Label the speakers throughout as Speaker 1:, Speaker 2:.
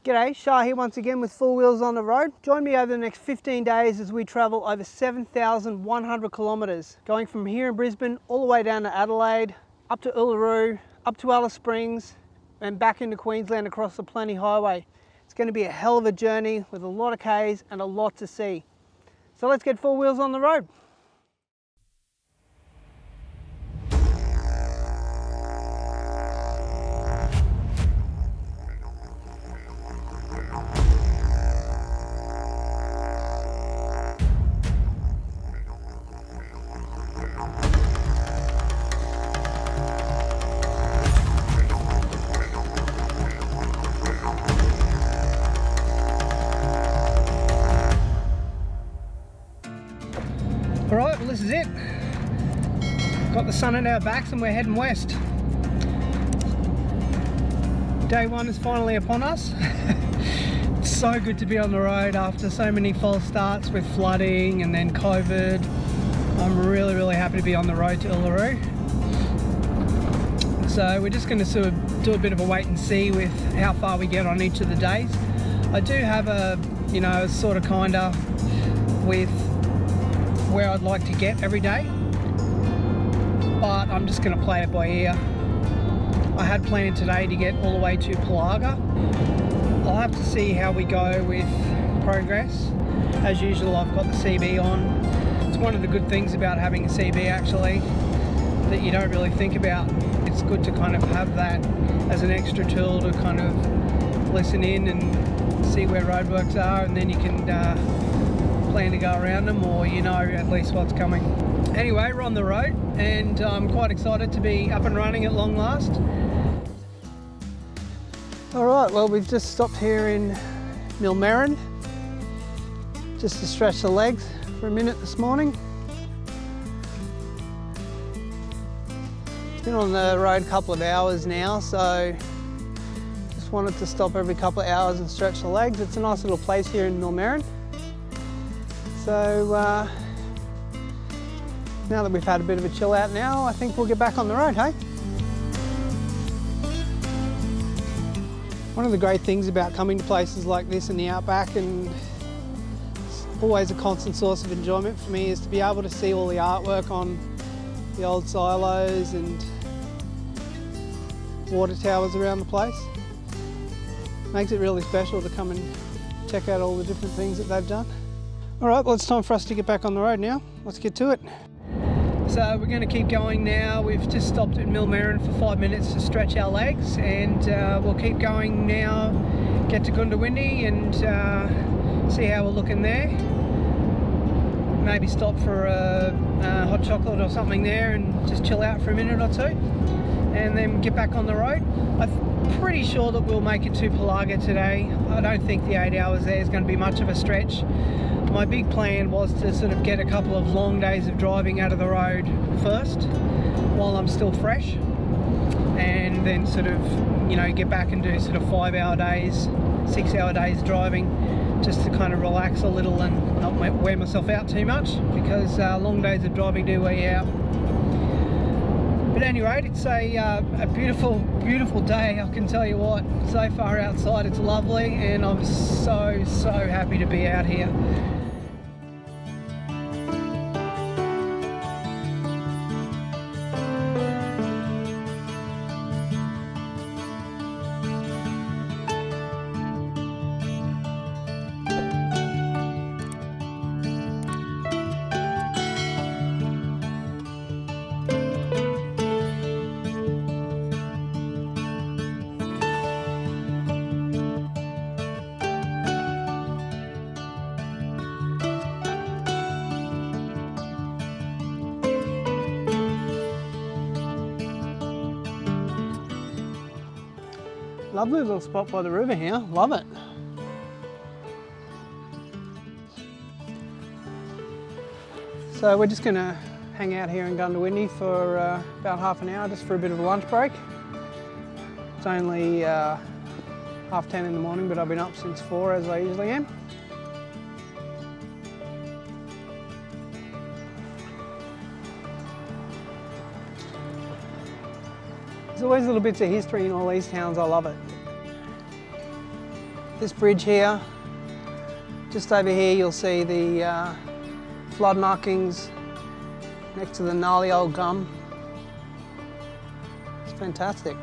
Speaker 1: G'day, Shah here once again with Four Wheels on the Road. Join me over the next 15 days as we travel over 7,100 kilometres, going from here in Brisbane all the way down to Adelaide, up to Uluru, up to Alice Springs, and back into Queensland across the Plenty Highway. It's going to be a hell of a journey with a lot of Ks and a lot to see. So let's get Four Wheels on the road. Alright, well this is it. Got the sun at our backs and we're heading west. Day one is finally upon us. It's so good to be on the road after so many false starts with flooding and then COVID. I'm really happy to be on the road to Uluru. So we're just going to sort of do a bit of a wait and see with how far we get on each of the days. I do have a, sort of kinda with where I'd like to get every day, but I'm just going to play it by ear. I had planned today to get all the way to Pillaga. I'll have to see how we go with progress. As usual, I've got the CB on. It's one of the good things about having a CB actually, that you don't really think about. It's good to kind of have that as an extra tool to kind of listen in and see where roadworks are, and then you can plan to go around them, or at least what's coming. Anyway, we're on the road and I'm quite excited to be up and running at long last. Alright, well we've just stopped here in Millmerran just to stretch the legs for a minute this morning. Been on the road a couple of hours now, so just wanted to stop every couple of hours and stretch the legs. It's a nice little place here in Millmerran. So now that we've had a bit of a chill out now, I think we'll get back on the road, hey? One of the great things about coming to places like this in the outback, and it's always a constant source of enjoyment for me, is to be able to see all the artwork on the old silos and water towers around the place. Makes it really special to come and check out all the different things that they've done. Alright, well it's time for us to get back on the road now. Let's get to it. So we're going to keep going now. We've just stopped at Millmerran for 5 minutes to stretch our legs, and we'll keep going now, get to Goondiwindi and see how we're looking there. Maybe stop for a hot chocolate or something there and just chill out for a minute or two, and then get back on the road. I'm pretty sure that we'll make it to Pillaga today. I don't think the 8 hours there is going to be much of a stretch. My big plan was to sort of get a couple of long days of driving out of the road first while I'm still fresh, and then sort of get back and do sort of 5-hour days, 6-hour days driving, just to kind of relax a little and not wear myself out too much, because long days of driving do wear you out. But at any rate, it's a beautiful day, I can tell you what. So far outside it's lovely, and I'm so happy to be out here. Lovely little spot by the river here, love it. So we're just going to hang out here in Goondiwindi for about half an hour, just for a bit of a lunch break. It's only 10:30 in the morning, but I've been up since 4 as I usually am. There's always little bits of history in all these towns, I love it. This bridge here, just over here you'll see the flood markings next to the gnarly old gum. It's fantastic.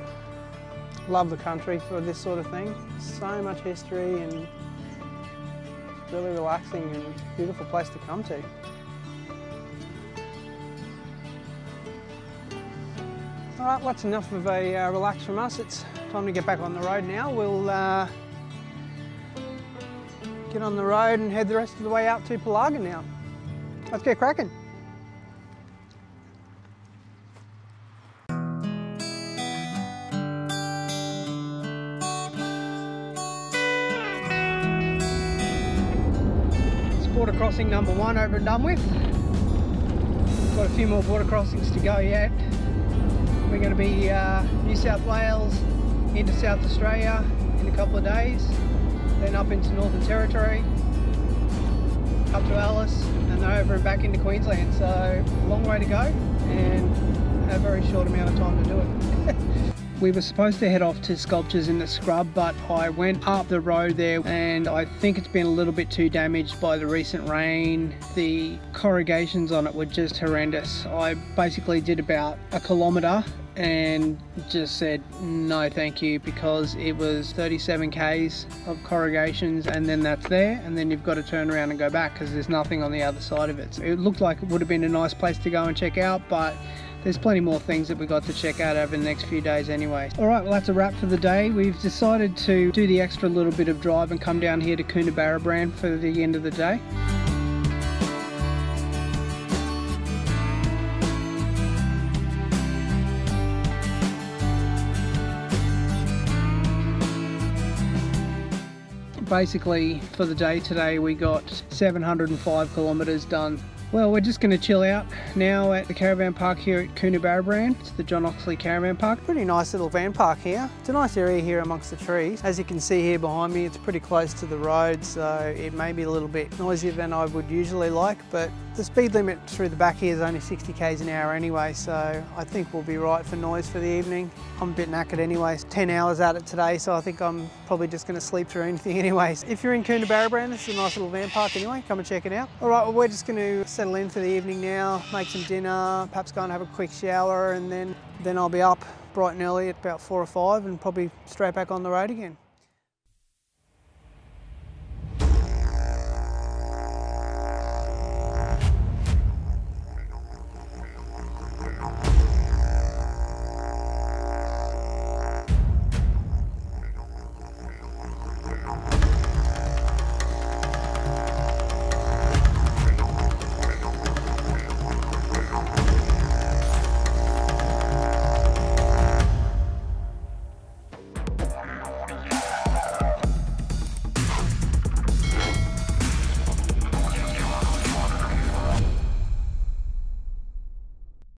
Speaker 1: Love the country for this sort of thing. So much history and it's really relaxing and beautiful place to come to. All right, that's enough of a relax from us. It's time to get back on the road now. We'll get on the road and head the rest of the way out to Pillaga now. Let's get cracking. It's border crossing number 1 over and done with. We've got a few more border crossings to go yet. We're going to be New South Wales into South Australia in a couple of days, then up into Northern Territory, up to Alice, and then over and back into Queensland. So a long way to go and a very short amount of time to do it. We were supposed to head off to Sculptures in the Scrub, but I went up the road there and I think it's been a little bit too damaged by the recent rain. The corrugations on it were just horrendous. I basically did about a kilometre and just said no thank you, because it was 37 k's of corrugations and then that's there, and then you've got to turn around and go back because there's nothing on the other side of it. So it looked like it would have been a nice place to go and check out, but there's plenty more things that we got to check out over the next few days anyway. Alright, well that's a wrap for the day. We've decided to do the extra little bit of drive and come down here to Coonabarabran for the end of the day. Basically for the day today we got 705 kilometres done. Well, we're just going to chill out now at the caravan park here at Coonabarabran. It's the John Oxley Caravan Park. Pretty nice little van park here. It's a nice area here amongst the trees. As you can see here behind me, it's pretty close to the road, so it may be a little bit noisier than I would usually like, but the speed limit through the back here is only 60 k's an hour anyway, so I think we'll be right for noise for the evening. I'm a bit knackered anyway. 10 hours at it today, so I think I'm probably just going to sleep through anything anyways. If you're in Coonabarabran, this is a nice little van park anyway. Come and check it out. All right, well, we're just going to settle in for the evening now, make some dinner, perhaps go and have a quick shower, and then I'll be up bright and early at about 4 or 5 and probably straight back on the road again.